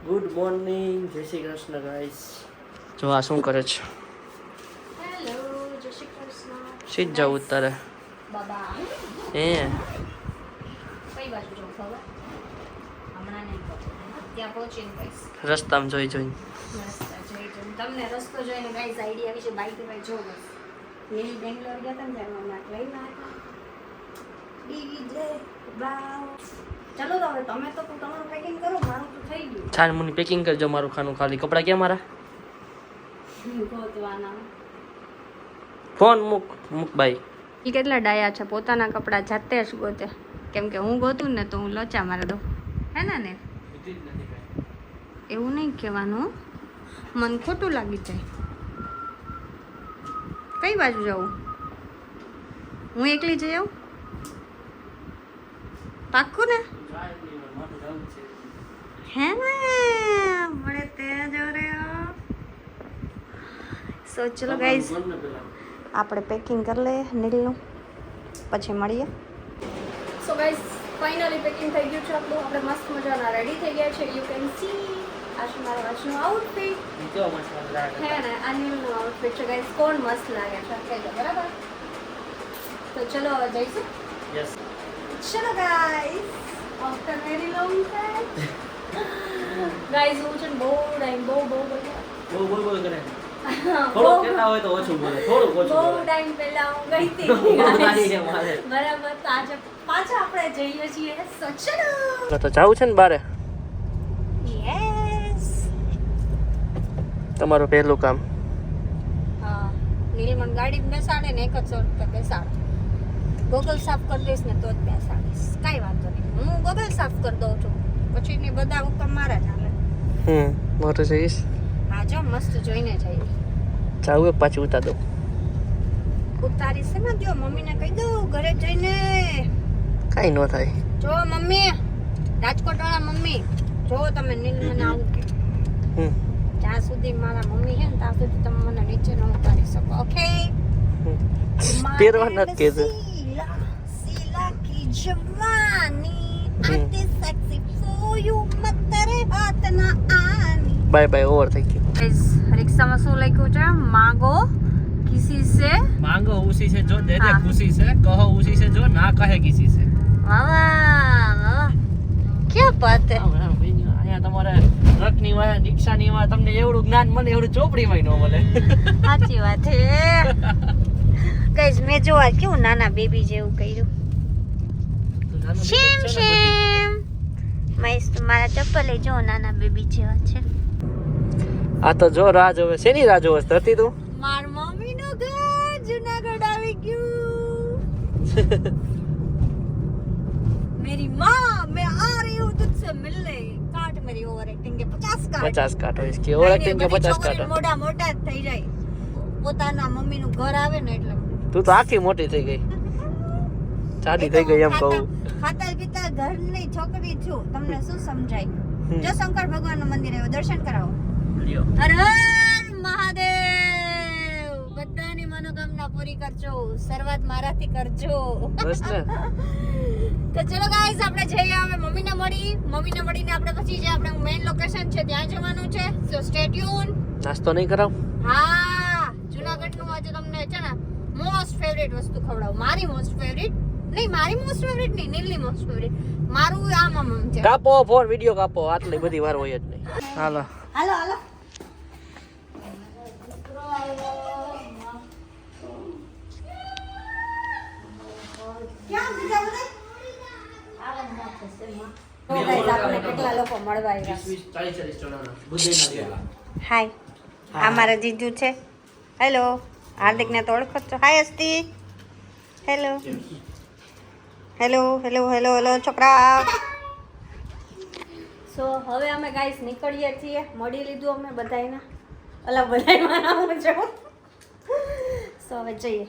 Good morning, જય Shri Krishna guys. જો આ શું કરે છે? હેલો, જય શ્રી કૃષ્ણ. સીધ જવું તારે બાબા એ કઈ બાજુ જવું ખબર? હમણાં નહીં પહોંચે. ત્યાં પહોંચીને કહીશ. રસ્તામાં જોઈ જોઈને રસ્તા જોઈ જોઈને તમને રસ્તો જોઈને ગાઈસ આઈડિયા વિશે બાઈક ભાઈ જો બસ નીલ બેંગ્લોર ગયા હતા ને ત્યારે મને લઈને આવ્યા ડીજે વાવ. ચલો તો હવે તમે તો તમારું પેકિંગ કરો, મારું તો થઈ ગયું. છાન મુની પેકિંગ કરજો મારું ખાનું. ખાલી કપડાં ક્યાં મારા? ગોતવાના. ફોન મૂક ભાઈ. એ કેટલા ડાયા છે, પોતાના કપડાં જાતે જ ગોતે. કેમ કે હું ગોતું ને તો હું લોચા મારે દઉં, હે ને? એવું નહીં કહેવાનું, મન ખોટું લાગી જાય. કઈ બાજુ જવું? હું એકલી જઈ આવું? પાક્કું ને? હે ને મળે તે જો રે. સો ચલો ગાઈઝ, આપણે પેકિંગ કરી લઈએ નીલનું, પછી મળીએ. સો ગાઈઝ ફાઇનલી પેકિંગ થઈ ગયું છે આપણું. આપણે મસ્ત મજાના રેડી થઈ ગયા છે. યુ કેન સી આ છે મારા વાચનું આઉટફિટ. હે ને આ નીલનું આઉટફિટ છે ગાઈઝ. કોણ મસ્ત લાગે છે કહી દો, બરાબર? તો ચલો હવે જઈશું. યસ ચલો guys, after very long time guys હું છે ને બહુ ટાઈમ બહુ બોલ કરે. થોડું કહેતા હોય તો ઓછું બોલે, થોડું ઓછું બહુ બોલે. ટાઈમ પહેલા હું ગઈ હતી. બરાબર, તો આજે પાછા આપણે જઈએ છીએ. સો ચલો. તો જાવું છે ને બારે. યસ. તમારું પહેલું કામ. હા, નીલ મને ગાડી બેસાડે ને 1 જ રૂપિયા બેસાડે. ગોગલ સાફ કરી દઈશ ને તો જ બેસાડીશ. કાંઈ વાંધો નહીં, હું ગોગલ સાફ કરી દઉં છું. પછી ની બધા હુકમ મારા ચાલે. મોટું જઈશ. હા જો મસ્ત જોઈને જઈએ. જાવું પાછું ઉતાર દો. ઉતારી છે ને જો મમ્મીને કહી દઉં ઘરે જઈને. કાંઈ ન થાય. જો મમ્મી, રાજકોટ વાળા મમ્મી, જો તમે નીલ મને આવું કે જ્યાં સુધી મારા મમ્મી છે ને ત્યાં સુધી તમે મને નીચે ન ઉતારી શકો. ઓકે? પહેરવા નથી કહેતો. સીલા કી જવાની આટી સેક્સી ફોર યુ મતરે હાથ ના આની. બાય બાય, ઓવર થઈ ગયું. ગાઈસ રિક્ષામાં શું લખ્યું છે? માંગો કિસી સે. માંગો ઉસી से जो दे दे हाँ। खुशी से, कहो उसी से जो ना कहे किसी से. વાહ વાહ, ક્યાં બાત હે. અહીંયા તમારે ટ્રકની વાય રિક્ષાની વાય તમને એવડું જ્ઞાન મળે એવડું ચોપડીમાં ન મળે. સાચી વાત છે. ગાઈસ મેં જોવા કેવું નાના બેબી જેવું કર્યું. શેમ શેમ. મસ્ત મારા ચપ્પલે જો નાના બેબી જેવા છે. આ તો જો રાહ જોવે. શેની રાહ જોવે હતી તું? માર મમ્મી નું ઘર જુનાગઢ આવી ગયું. मेरी माँ मैं आ रही हूँ तुझसे मिलने. काट मेरी ओवर एक्टिंग के 50 काट. 50 काटो इसकी ओवर एक्टिंग के 50 काटो. મોટા મોટા જ થઈ જાય. પોતાના મમ્મી નું ઘર આવે ને એટલે. તું તો આખી મોટી થઈ ગઈ, ચાડી થઈ ગઈ એમ કહું. ખાતા પીતા ઘરની છોકરી છું, તમને શું સમજાય? જો શંકર ભગવાન નું મંદિર આવ્યું, દર્શન કરાવો. લ્યો. હર હર મહાદેવ. બધાની મનોકામના પૂરી કરજો. શરૂઆત મારાથી કરજો. બસ ને. તો ચલો ગાઈસ આપણે જઈએ હવે મમ્મીને મળીને આપણે પછી જે આપણે મેઈન લોકેશન છે ત્યાં જવાનું છે. સો સ્ટે ટ્યુન. નાસ્તો નહીં કરાવ? હા, જૂનાગઢનું આજે તમને છે ને મોસ્ટ ફેવરિટ વસ્તુ ખવડાવું. મારી મોસ્ટ ફેવરિટ નહીં, નીલની મોસ્ટ ફેવરિટ. મારું આ મમ્મ છે. કાપો ફોન, વિડિયો કાપો. આટલી બધી વાર હોય જ નહીં. હાલો હાલો હાલો. ક્યાં બીજા બધા? કેટલા લોકો મળવા આવ્યા. હાય, આ મારા જીજુ છે. હેલો, હાર્દિકને તો ઓળખો છો. હાય અસ્તી. Hello hello hello hello hello છોકરા. સો હવે અમે ગાઈસ નીકળીએ છીએ. મળી લીધું અમે બધાયને. બધાયમાં આવું છું. સો હવે જઈએ.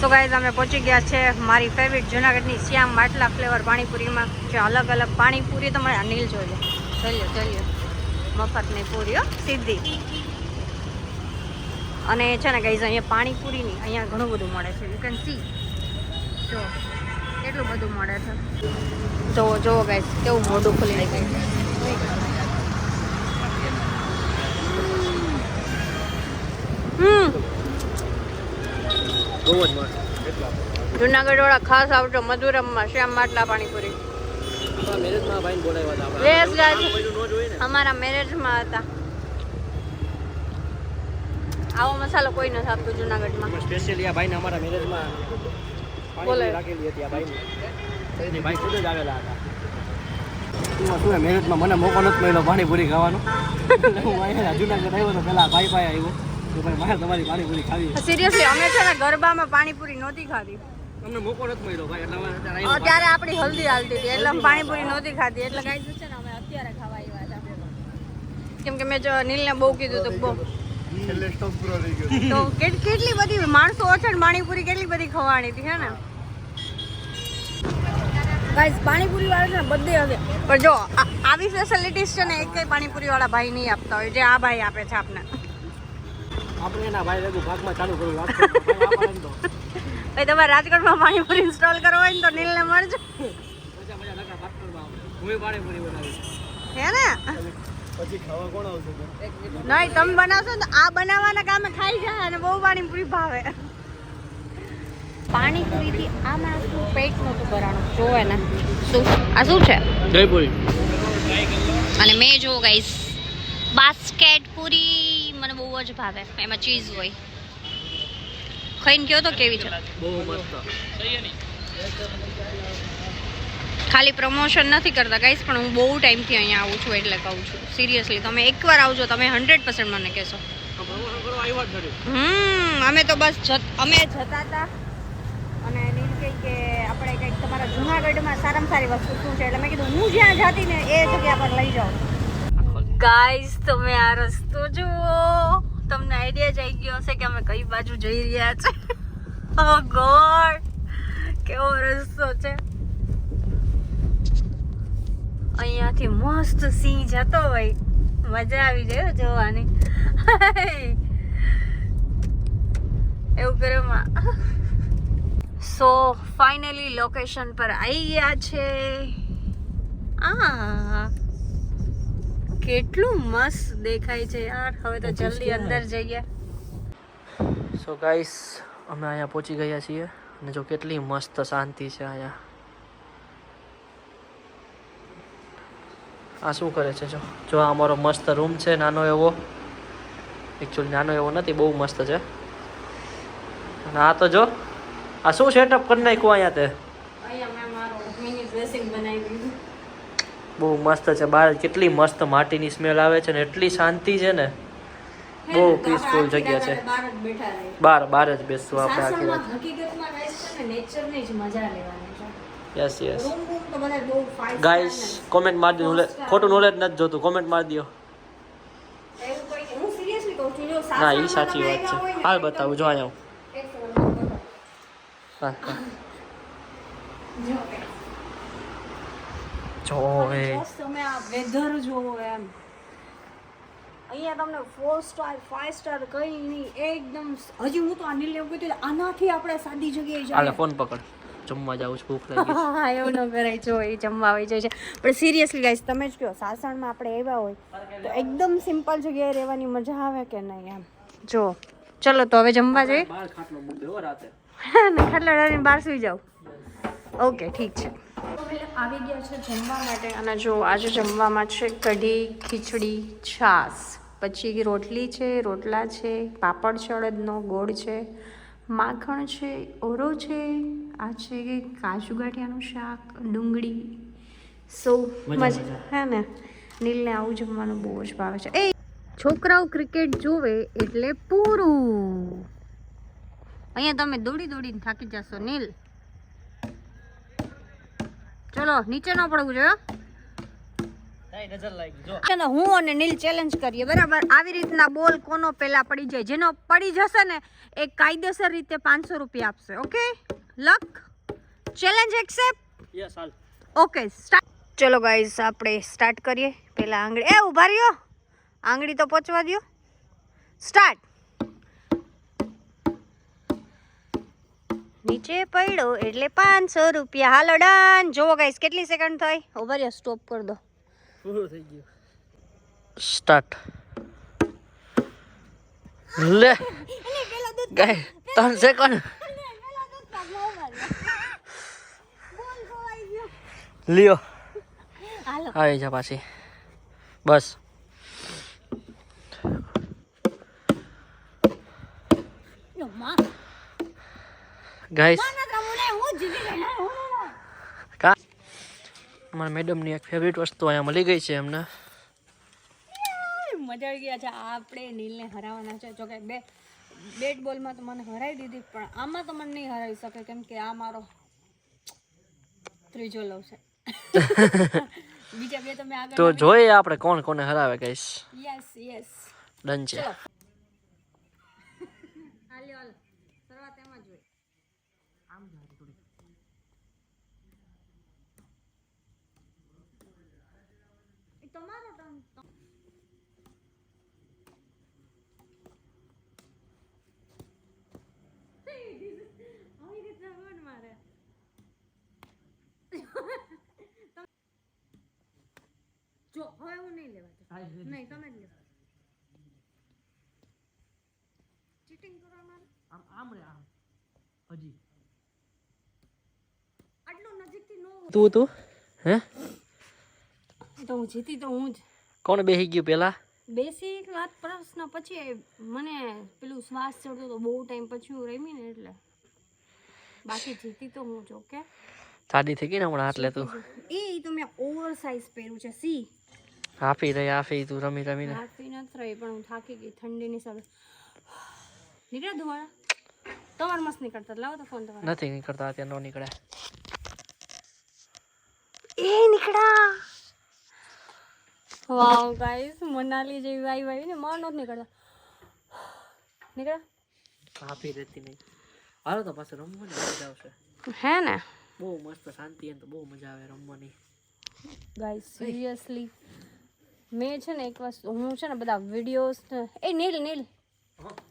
સો ગાઈસ અમે પહોંચી ગયા છે મારી ફેવરિટ જૂનાગઢની શ્યામ માટલા ફ્લેવર પાણીપુરીમાં. જે અલગ અલગ પાણીપુરી તમારે અનિલ જોઈ લો. જોઈ મફતની પૂરીઓ સીધી. અને છે ને ગાઈસ અહીંયા પાણીપુરીની અહીંયા ઘણું બધું મળે છે. You can see. જો કેટલું બધું મળે છે. જો ગાઈસ કેવું મોઢું ખુલી ગયું. બહુ જ મસ્ત. કેટલા જુનાગઢ વાળા ખાસ આવજો મધુરમમાં શ્યામ માટલા પાણીપુરી. મેરેજમાં ભાઈને બોલાવ્યા હતા Yes, guys. આપણે. નો જોઈએ ને. અમારા મેરેજમાં હતા. આવો મસાલો કોઈ નથી આપતું જુનાગઢમાં. સ્પેશિયલી આ ભાઈને અમારા મેરેજમાં બોલે. રાખેલી હતી આ ભાઈને. એ ભાઈ ખુદ જ આવેલા હતા. શું મેરેજમાં મને મોકો નથી મળ્યો પાણીપુરી ખાવાનો. એટલે હું અહીંયા જુનાગઢ આવ્યો તો પેલા ભાઈ આવ્યો તો ભાઈ મારે તમારી પાણીપુરી ખાવી. સિરિયસલી અમે છે ને ગરબામાં પાણીપુરી નહોતી ખાધી. અમને મોકો નથી મળ્યો ભાઈ એટલે અમે અત્યારે આવ્યો. ત્યારે આપણી હલ્દી હાલતી હતી એટલે અમે પાણીપુરી નહોતી ખાધી એટલે ગાઈસ છે ને અમે અત્યારે ખાવા આવ્યા હતા. કેમ કે મેં જો નીલને બહુ કીધું તો બહુ તો કેટલી બધી માણસો ઓછા ને પાણીપુરી કેટલી બધી ખવાણી હતી હે ને ગાઈસ. પાણીપુરી વાળા છે ને બધે હવે પણ જો આવી ફેસિલિટીઝ છે ને એક કઈ પાણીપુરી વાળા ભાઈ નહીં આપતા હોય જે આ ભાઈ આપે છે આપને. આપણે એના ભાઈ લેગું ભાગમાં ચાલુ કરવું વાત તો ભાઈ તમારે રાજકોટમાં પાણીપુરી ઇન્સ્ટોલ કરવો હોય ને તો નીલને મળજો. હું પાણીપુરી બનાવીશ હે ને પછી ખાવા કોણ આવશે? નહીં તમે બનાવશો ને તો આ બનાવવાના કામે ખાઈ જાય અને બહુ પાણીપુરી ભાવે. પાણીપુરીથી આ માણસનું પેટ નહોતું ભરાણું જોવે ને શું આ શું છે જયપુરી. અને મેં જો ગાઈસ બાસ્કેટ પૂરી મને બહુ જ ભાવે એમાં ચીઝ હોય. ખાઈને કયો તો કેવી છે? બહુ મસ્ત. ખાલી પ્રમોશન નથી કરતા ગાઈસ પણ હું બહુ ટાઈમથી અહીંયા આવું છું એટલે કહું છું સિરિયસલી તમે એકવાર આવજો તમે 100% મને કહેશો. અમે તો બસ અમે જતા હતા અને નીલ કહે કે આપણે કંઈક તમારા જૂનાગઢમાં સારામાં સારી વસ્તુ શું છે એટલે મેં કીધું હું જ્યાં જતી ને એ જગ્યા પર લઈ જાઉં. ગાઈસ તમે આ રસ્તો જુઓ તમને આઈડિયા જ આવી ગયો હશે કે અમે કઈ બાજુ જઈ રહ્યા છે. ઓ ગોડ કેવો રસ્તો છે. અહીંયાથી મસ્ત સિંહ જતો હોય મજા આવી જાય જોવાની. એવું કરે. સો ફાઇનલી લોકેશન પર આવી ગયા છે. આ કેટલું મસ્ત દેખાય છે યાર. હવે તો જલ્દી અંદર જઈએ. સો ગાઈસ અમે અહીંયા પહોંચી ગયા છીએ અને જો કેટલી મસ્ત શાંતિ છે અહીંયા. આ શું કરે છે જો આ અમારો મસ્ત રૂમ છે નાનો એવો. એકચ્યુઅલી નાનો એવો નથી બહુ મસ્ત છે. અને આ તો જો આ શું સેટઅપ કરી નાખ્યું અહીંયા તે. અહીંયા મેં મારો મિની ડ્રેસિંગ બનાવી દીધું. બહુ મસ્ત છે. બહાર કેટલી મસ્ત માટીની સ્મેલ આવે છે ને એટલી શાંતિ છે ને. બહુ પીસફુલ જગ્યા છે. બહાર જ બેસશું આપણે આખી વાત. હકીકતમાં ગાઈસ છે ને નેચરની જ મજા લેવાની છે. યસ યસ રૂમ તો બધા બહુ ફાઇન ગાઈસ કોમેન્ટ મારી દો. ખોટું નોલેજ નથી જોતું કોમેન્ટ મારી દો. એવું કોઈ હું સિરિયસલી કહું છું જો ના એ સાચી વાત છે. હાલ બતાવું જો અહીંયા હા જો એ તમે આ વેધર જોવો એમ અહીંયા તમને 4 સ્ટાર 5 સ્ટાર કઈ નહીં એકદમ. હજી હું તો આ નીલ એવું કીધું આનાથી આપણે સાદી જગ્યાએ હાલે જઈએ. ફોન પકડ જમવા જાવ છું ભૂખ લાગી હા એવું ન કરાય જો એ જમવા આવી જાય છે. પણ સિરિયસલી ગાઈસ તમે જ કહો સાસણમાં આપણે આવ્યા હોય તો એકદમ સિમ્પલ જગ્યાએ રહેવાની મજા આવે કે નહીં એમ. જો ચલો તો હવે જમવા જઈએ. બહાર ખાટલો મૂક દેવો રાતે. ખાટલા ડાળીને બહાર સુઈ જાવ. ઓકે ઠીક છે. આવી ગયા છે જમવા માટે અને જો આજે જમવામાં છે કઢી ખીચડી છાશ પછી રોટલી છે રોટલા છે પાપડ છે અડદનો ગોળ છે માખણ છે ઓરો છે આ છે કાજુ ગાંઠિયાનું શાક ડુંગળી. સો મજા હે ને. નીલને આવું જમવાનું બહુ જ ભાવે છે. એ છોકરાઓ ક્રિકેટ જોવે એટલે પૂરું. અહીંયા તમે દોડી દોડીને થાકી જશો નીલ. ચલો નીચે ન પડવું જોઈએ. ચાલો હું અને નીલ ચેલેન્જ કરીએ બરાબર. આવી રીતના બોલ કોનો પહેલા પડી જાય જેનો પડી જશે ને એ કાયદેસર રીતે 500 રૂપિયા આપશે. ઓકે લક ચેલેન્જ એક્સેપ્ટ. યસ હાલ ઓકે સ્ટાર્ટ. ચલો ગાઈઝ આપણે સ્ટાર્ટ કરીએ. પહેલા આંગળી એ ઊભા રહ્યો આંગળી તો પહોંચવા દો. સ્ટાર્ટ. નીચે પડ્યો એટલે 500 રૂપિયા. હાલો ડન. જોવો ગાઈસ કેટલી સેકન્ડ થઈ. ઉભા રહ્યો સ્ટોપ કરી દો. પૂરું થઈ ગયું. સ્ટાર્ટ. લે ગાય 3 સેકન્ડ લ્યો હાલો આવી જા પાછી બસ ગાઈસ કા અમારા મેડમની એક ફેવરિટ વસ્તુ અહીંયા મળી ગઈ છે એમને મજા આવી ગયા છે આપણે નીલને હરાવવાના છે જોકે બેટ બોલમાં તો મને હરાવી દીધી પણ આમાં તો મને નહીં હરાવી શકે કેમ કે આ મારો ત્રીજો લવ છે બીજા બે તમે આગળ તો જોઈએ આપણે કોણ કોને હરાવે ગાઈસ યસ યસ ડન છે હાલ્યો હાલ શરૂઆત એમાં જ હોય આમ એ તમારો ટર્ન આવી રીતના કોણ મારે જો હવે હું નહીં લેવા નહીં તમે જ લો ચીટિંગ કરવા મારે આમ આમ રે આમ હજી આટલું નજીકથી નો તું હે તો હું જીતી તો હું જ કોણ બેહી ગયું પેલા બેસિક વાત પ્રશ્ન પછી મને પેલું શ્વાસ ચડતો તો બહુ ટાઈમ પછી હું રમી ને એટલે બાકી જીતી તો હું જ ઓકે સાડી થઈ ગઈ ને હમણાં એટલે તું એ તો મેં ઓવર સાઇઝ પહેર્યું છે સી હાફી તું રમી રમીને હાફી નથી રહી પણ હું થાકી ગઈ ઠંડીની સાથે નીકળ્યા ધુવાળા તમારે મસ્ત નીકળતા લાવો તો ફોન તમારે નથી નીકળતા અત્યારે નો નીકળે એ નીકળ્યા વાવ ગાઈસ મનાલી જેવી વાઈ વાઈ ને માં નહોત નીકળતા નીકળ્યા હાફી રહેતી નહીં હાલો તો પાછું રમવાની મજા આવશે હે ને બહુ મસ્ત શાંતિ તો બહુ મજા આવે રમવાની ગાઈસ સિરિયસલી મેં છે ને એક વસ્તુ હું છે ને બધા વિડીયોઝ એ નીલ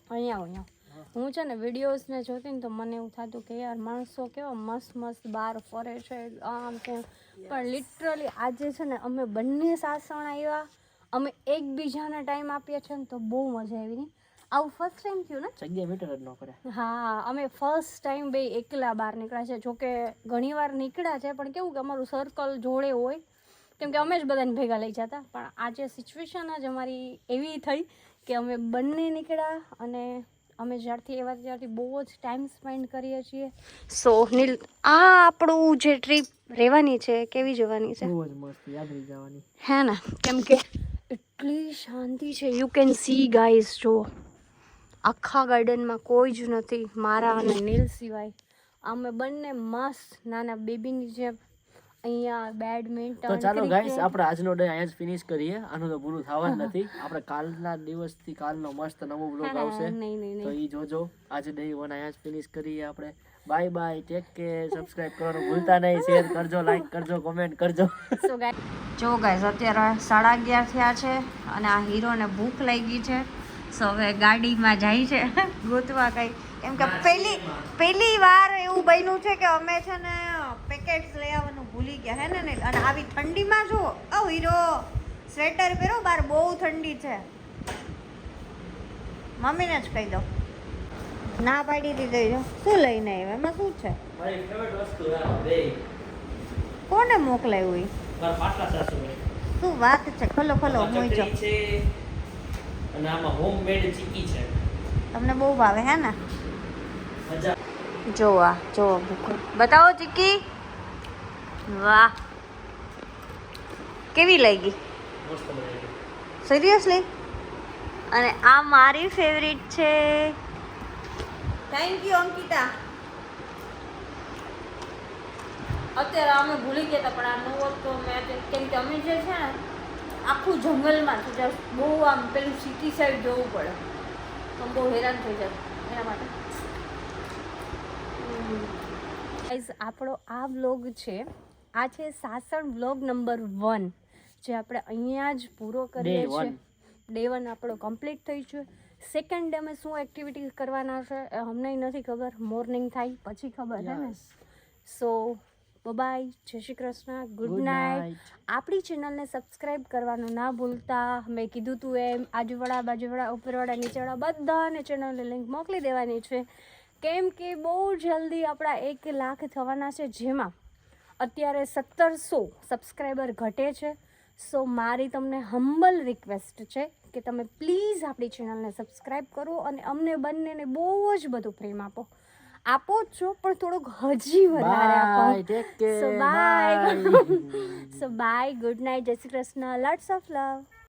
અહીંયા હું છે ને વિડીયોઝને જોતી ને તો મને એવું થતું કે યાર માણસો કેવા મસ્ત મસ્ત બહાર ફરે છે આમ તેમ પણ લિટરલી આજે છે ને અમે બંને સાસણ આવ્યા અમે એકબીજાને ટાઈમ આપ્યા છે ને તો બહુ મજા આવી નહીં આવું ફર્સ્ટ ટાઈમ થયું ને જગ્યા મીટર જ ન કરે હા અમે ફર્સ્ટ ટાઈમ બે એકલા બહાર નીકળ્યા છે જોકે ઘણીવાર નીકળ્યા છે પણ કેવું કે અમારું સર્કલ જોડે હોય કેમ કે અમે જ બધાને ભેગા લઈ જતા પણ આજે સિચ્યુએશન જ અમારી એવી થઈ કે અમે બંને નીકળ્યા અને અમે ત્યારથી બહુ જ ટાઈમ સ્પેન્ડ કરીએ છીએ સો નીલ આ આપણું જે ટ્રીપ રહેવાની છે કેવી જવાની છે બહુ જ મસ્ત યાદ રહી જવાની હે ને કેમ કે એટલી શાંતિ છે યુ કેન સી ગાઈઝ જો આખા ગાર્ડનમાં કોઈ જ નથી મારા અને નીલ સિવાય અમે બંને મસ્ત નાના બેબીની જેમ અહીંયા બેડમિન્ટન તો ચાલો ગાઈસ આપણે આજનો ડે અહીંયા જ ફિનિશ કરીએ આનું તો પૂરું થવાનું નથી આપણે કાલના દિવસથી કાલનો મસ્ત નવો બ્લોગ આવશે તો ઈ જોજો આજે ડે 1 અહીંયા જ ફિનિશ કરીએ આપણે bye bye take care subscribe કરવાનું ભૂલતા નહીં શેર કરજો લાઈક કરજો કોમેન્ટ કરજો જો ગાઈસ અત્યારે 11:30 થયા છે અને આ હીરોને ભૂખ લાગી છે સો હવે ગાડીમાં જાય છે ગોતવા કઈ કેમ કે પહેલી વાર એવું બન્યું છે કે અમે છે ને પેકેટ્સ લઈ આવવાનું ભૂલી ગયા હે ને અને આવી ઠંડીમાં જો ઓ હીરો સ્વેટર પહેરો બહાર બહુ ઠંડી છે મમ્મીને જ કહી દો ના પાડી દીધી જો શું લઈને આવ્યા એમાં શું છે મારી ફેવરિટ વસ્તુ બે કોને મોકલાયું ઈ મારા પાટલા સાસુ શું વાત છે ખોલો હું જો છે અને આમાં હોમમેડ ચીકી છે તમને બહુ ભાવે હે ને મજા જો ભૂકો બતાવો ચીકી વાહ કેવી લાગી મસ્ત બની સિરિયસલી અને આ મારી ફેવરિટ છે થેન્ક યુ અંકિતા અત્યારે અમે ભૂલી ગયા હતા પણ આ નવો તો મેં કેમ કે અમે જે છે ને આખું જંગલમાં છે જ્યાં બહુ આમ પેલું સિટી સાઈડ જવું પડે તો બહુ હેરાન થઈ જાય એના માટે ગાઈઝ આપણો આ વ્લોગ છે આ છે સાસણ વ્લોગ નંબર 1 જે આપણે અહીંયા જ પૂરો કરીએ છીએ ડે 1 આપણો કમ્પ્લીટ થઈ છે સેકન્ડ ડે અમે શું એક્ટિવિટીઝ કરવાના છે એ અમને નથી ખબર મોર્નિંગ થાય પછી ખબર છે ને સો બાય જય શ્રી કૃષ્ણ ગુડ નાઇટ આપણી ચેનલને સબસ્ક્રાઈબ કરવાનું ના ભૂલતા મેં કીધું તું એમ આજુવાળા બાજુવાળા ઉપરવાળા નીચેવાળા બધાને ચેનલની લિંક મોકલી દેવાની છે કેમ કે બહુ જલ્દી આપણા 1 લાખ થવાના છે જેમાં અત્યારે 1700 સબસ્ક્રાઈબર ઘટે છે. સો મારી તમને હમ્બલ રિક્વેસ્ટ છે કે તમે પ્લીઝ આપણી ચેનલને સબસ્ક્રાઈબ કરો અને અમને બંનેને બહુ જ બધું પ્રેમ આપો જ છો, પણ થોડુંક હજી વધારે આપો. સો બાય, ગુડ નાઇટ, જય Shri Krishna, lots of love.